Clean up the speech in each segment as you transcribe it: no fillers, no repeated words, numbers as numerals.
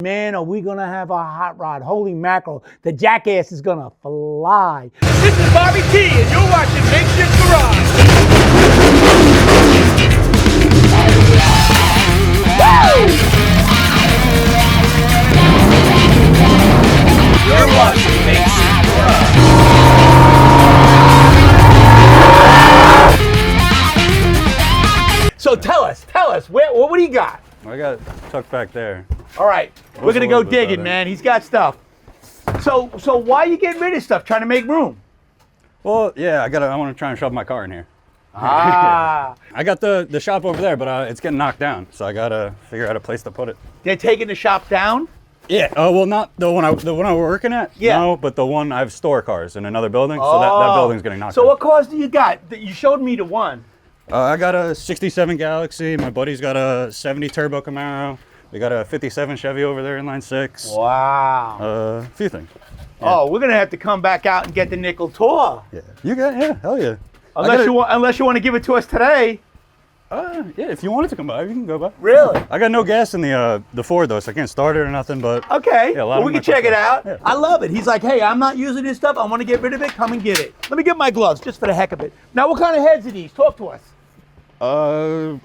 Man, are we gonna have a hot rod? Holy mackerel, the jackass is gonna fly. This is Bobby T, and you're watching Makeshift Garage. You're watching Makeshift Garage. So tell us, what do you got? I got it tucked back there. All right, we're gonna a go little bit digging, better. man. He's got stuff. So why are you getting rid of stuff? Trying to make room? Well, yeah, I want to try and shove my car in here. Ah, I got the shop over there, but it's getting knocked down, so I gotta figure out a place to put it. they're taking the shop down? Yeah. Oh, well, not the one I was working at. Yeah. No, but the one I have store cars in another building, so that building's getting knocked So down. what cars do you got? You showed me the one. I got a '67 Galaxy. My buddy's got a '70 Turbo Camaro. We got a '57 Chevy over there, inline six. Wow. A few things. Oh, we're gonna have to come back out and get the nickel tour. Yeah. You got? Yeah. Hell yeah. Unless you want to give it to us today. Yeah. If you wanted to come by, you can go by. Really? I got no gas in the Ford though, so I can't start it or nothing. But Okay. Yeah, a lot well, of we them can are check it out. Yeah. I love it. He's like, hey, I'm not using this stuff. I want to get rid of it. Come and get it. Let me get my gloves just for the heck of it. Now, what kind of heads are these? Talk to us. I What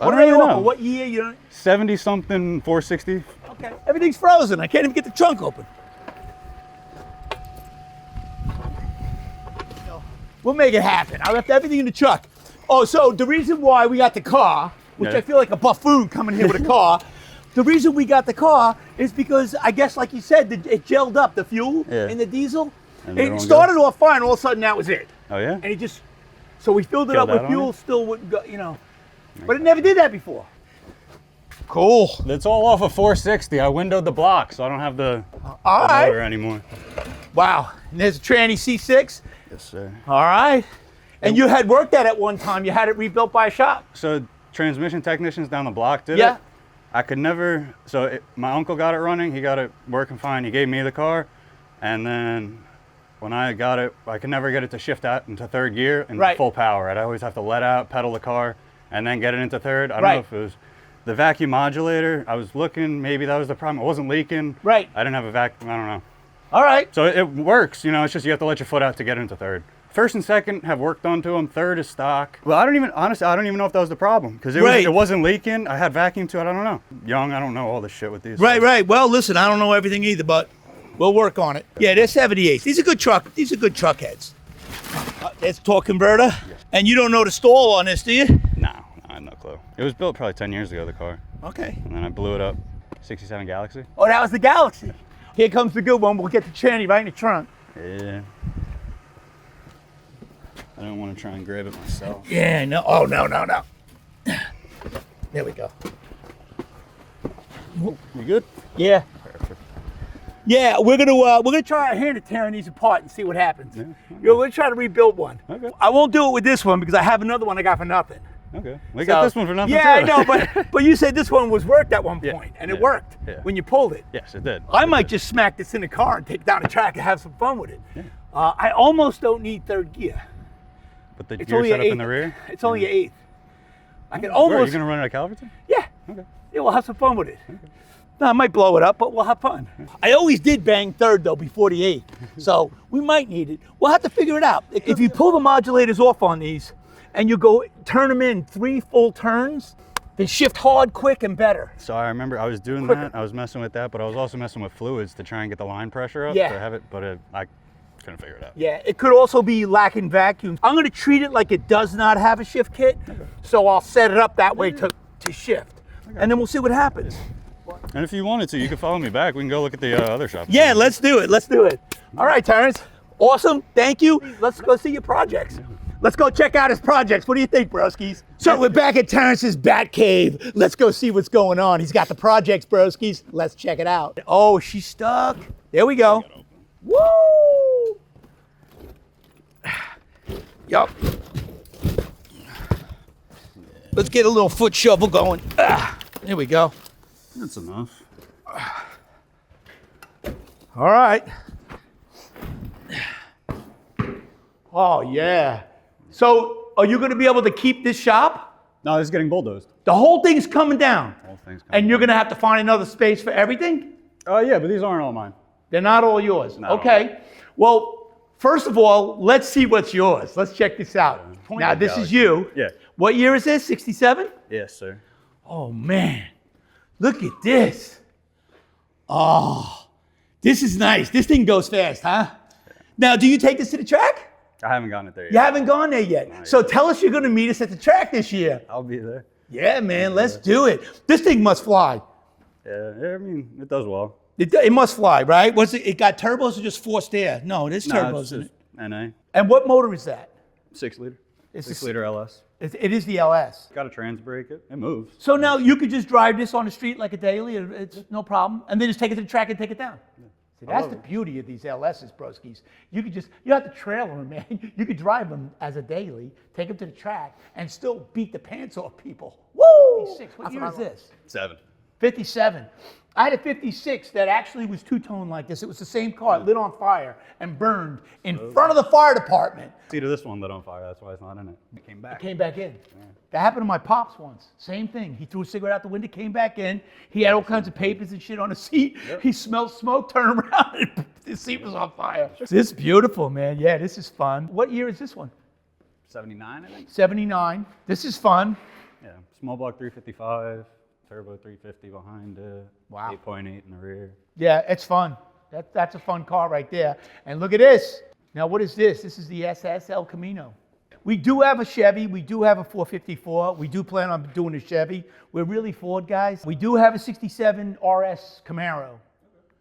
don't are they really offer? know. What year? You don't. 70 something 460. Okay. Everything's frozen. I can't even get the trunk open. We'll make it happen. I left everything in the truck. Oh, so the reason why we got the car, which Yeah. I feel like a buffoon coming here with a car, the reason we got the car is because I guess, like you said, it gelled up, the fuel Yeah. in the diesel. And they It don't started off fine, all of a sudden that was it. Oh yeah. And it just, so we filled it Killed up with that on fuel, it? still wouldn't go, you know. But it never did that before. Cool. It's all off of 460. I windowed the block, so I don't have the All right. motor anymore. Wow. And there's a tranny C6. Yes, sir. All right. And you had worked at it one time. You had it rebuilt by a shop. So transmission technicians down the block did Yeah. it. I could never. My uncle got it running. He got it working fine. He gave me the car, and then when I got it, I could never get it to shift out into third gear in Right. full power. I'd always have to let out, pedal the car, and then get it into third. I don't Right. know if it was the vacuum modulator. I was looking. Maybe that was the problem. It wasn't leaking. Right. I didn't have a vacuum. I don't know. All right. So it works. You know, it's just you have to let your foot out to get into third. First and second have work done to them. Third is stock. Well, honestly, I don't even know if that was the problem because Right. it wasn't leaking. I had vacuum to it. I don't know. Young, I don't know all this shit with these. Right. Well, listen, I don't know everything either, but we'll work on it. Yeah, they're 78s. These are good truck heads. There's a torque converter. And you don't know the stall on this, do you? No, I have no clue. It was built probably 10 years ago, the car. Okay. And then I blew it up. 67 Galaxy. Oh, that was the Galaxy. Here comes the good one. We'll get the tranny right in the trunk. Yeah. I don't want to try and grab it myself. Yeah, no. Oh, no. There we go. You good? Yeah. Perfect. Yeah, we're gonna try our hand at tearing these apart and see what happens. Yeah. We're trying to rebuild one. Okay. I won't do it with this one because I have another one I got for nothing. Okay. We got this one for nothing. Yeah, too. I know, but you said this one was worked at one point, and it yeah, worked yeah. when you pulled it. Yes, it did. I might just smack this in the car and take it down the track and have some fun with it. Yeah. I almost don't need third gear. But the It's gear only set an up in eighth. the rear? It's only an eighth. I can Where, are you almost. going to run it at Calverton? Yeah. Okay. Yeah, we'll have some fun with it. No, I might blow it up, but we'll have fun. I always did bang third though before the eighth, so we might need it. We'll have to figure it out. If you pull the modulators off on these and you go turn them in 3 full turns, they shift hard, quick, and better. So I remember I was doing Quicker. that. I was messing with that, but I was also messing with fluids to try and get the line pressure up Yeah. to have it, but I couldn't figure it out. Yeah, it could also be lacking vacuum. I'm gonna treat it like it does not have a shift kit, so I'll set it up that way to shift, and then we'll see what happens. And if you wanted to, you could follow me back. We can go look at the other shop. Yeah, let's do it. All right, Terrence. Awesome. Thank you. Let's go see your projects. Let's go check out his projects. What do you think, broskies? So we're back at Terrence's Bat Cave. Let's go see what's going on. He's got the projects, broskies. Let's check it out. Oh, she's stuck. There we go. Woo! Yup. Let's get a little foot shovel going. There we go. That's enough. All right. Oh, yeah. So are you going to be able to keep this shop? No, this is getting bulldozed. The whole thing's coming down. Whole thing's coming And you're down. going to have to find another space for everything? Oh yeah, but these aren't all mine. They're not all yours. Not all. Okay. Well, first of all, let's see what's yours. Let's check this out. Now, this is you. Yeah. What year is this? 67? Yes, sir. Oh, man. Look at this. Oh, this is nice. This thing goes fast, huh? Now, do you take this to the track? I haven't gotten it there yet. You haven't gone there yet. So tell us you're going to meet us at the track this year. I'll be there. Yeah, man, let's do it. This thing must fly. Yeah, I mean, it does well. It must fly, right? It got turbos or just forced air? No, there's No, turbos it's in just it. NA. And what motor is that? 6 liter. It's 6 a- liter LS. It is the LS. Got a trans brake. It moves. So now you could just drive this on the street like a daily, it's no problem, and then just take it to the track and take it down. See, that's the beauty of these LSs, broskies. You have to trailer them, man. You could drive them as a daily, take them to the track, and still beat the pants off people. Woo! 56. What year is this? 7. 57. I had a 56 that actually was two-tone like this. It was the same car, lit on fire and burned in front of the fire department. See to this one lit on fire. That's why it's not in it. It came back. Came back in. That happened to my pops once. Same thing. He threw a cigarette out the window, came back in. He had all kinds of papers and shit on the seat. He smelled smoke, turned around, and the seat was on fire. This is beautiful, man. Yeah, this is fun. What year is this one? 79, I think. 79. This is fun. Yeah. Small block 355. Turbo 350 behind it. Wow. 8.8 in the rear. Yeah, it's fun. That's a fun car right there. And look at this. Now, what is this? This is the SS El Camino. We do have a Chevy. We do have a 454. We do plan on doing a Chevy. We're really Ford guys. We do have a 67 RS Camaro.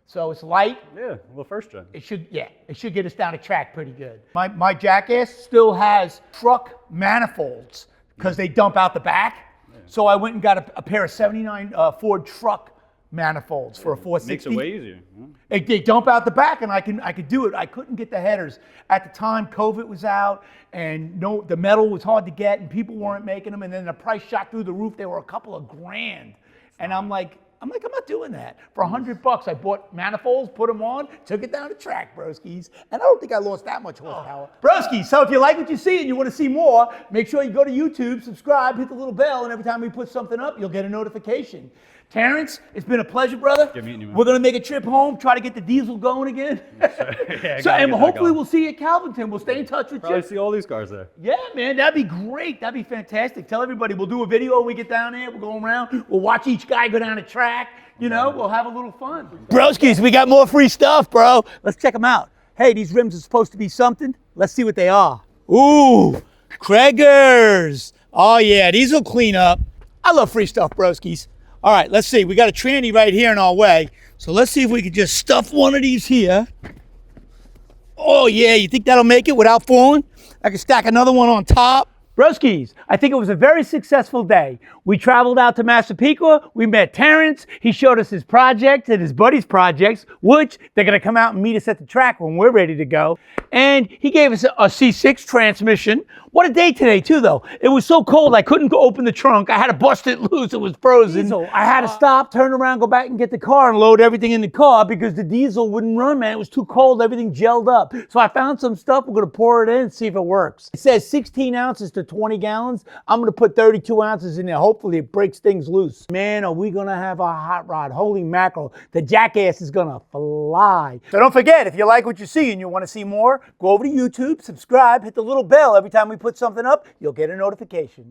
So it's light. Yeah, well, first gen. It should get us down the track pretty good. My Jackass still has truck manifolds because they dump out the back. So I went and got a pair of 79 Ford truck manifolds for a 460. Makes it way easier. They dump out the back, and I could do it. I couldn't get the headers at the time. COVID was out, and the metal was hard to get, and people weren't making them. And then the price shot through the roof. They were a couple of grand, and I'm like, I'm not doing that. For $100, I bought manifolds, put them on, took it down the track, broskies. And I don't think I lost that much horsepower. Broskies, so if you like what you see and you want to see more, make sure you go to YouTube, subscribe, hit the little bell, and every time we put something up, you'll get a notification. Terrence, it's been a pleasure, brother. Good meeting you, man. We're going to make a trip home, try to get the diesel going again. Yeah, And hopefully we'll see you at Calvinton. We'll stay in touch with Probably you. see all these cars there. Yeah, man, that'd be great. That'd be fantastic. Tell everybody we'll do a video when we get down there. We'll go around. We'll watch each guy go down the track. You know, we'll have a little fun. Broskies, we got more free stuff, bro. Let's check them out. Hey, these rims are supposed to be something. Let's see what they are. Ooh, Krager's. Oh, yeah, these will clean up. I love free stuff, broskies. All right, let's see. We got a tranny right here in our way. So let's see if we can just stuff one of these here. Oh, yeah, you think that'll make it without falling? I can stack another one on top. Broskies, I think it was a very successful day. We traveled out to Massapequa. We met Terrence. He showed us his project and his buddy's projects, which they're going to come out and meet us at the track when we're ready to go. And he gave us a C6 transmission. What a day today, too, though. It was so cold, I couldn't go open the trunk. I had to bust it loose. It was frozen. Diesel. I had to stop, turn around, go back and get the car and load everything in the car because the diesel wouldn't run, man. It was too cold. Everything gelled up. So I found some stuff. We're going to pour it in and see if it works. It says 16 ounces to 20 gallons. I'm going to put 32 ounces in there. Hopefully it breaks things loose. Man, are we going to have a hot rod. Holy mackerel. The Jackass is going to fly. So don't forget, if you like what you see and you want to see more, go over to YouTube, subscribe, hit the little bell. Every time we put something up, you'll get a notification.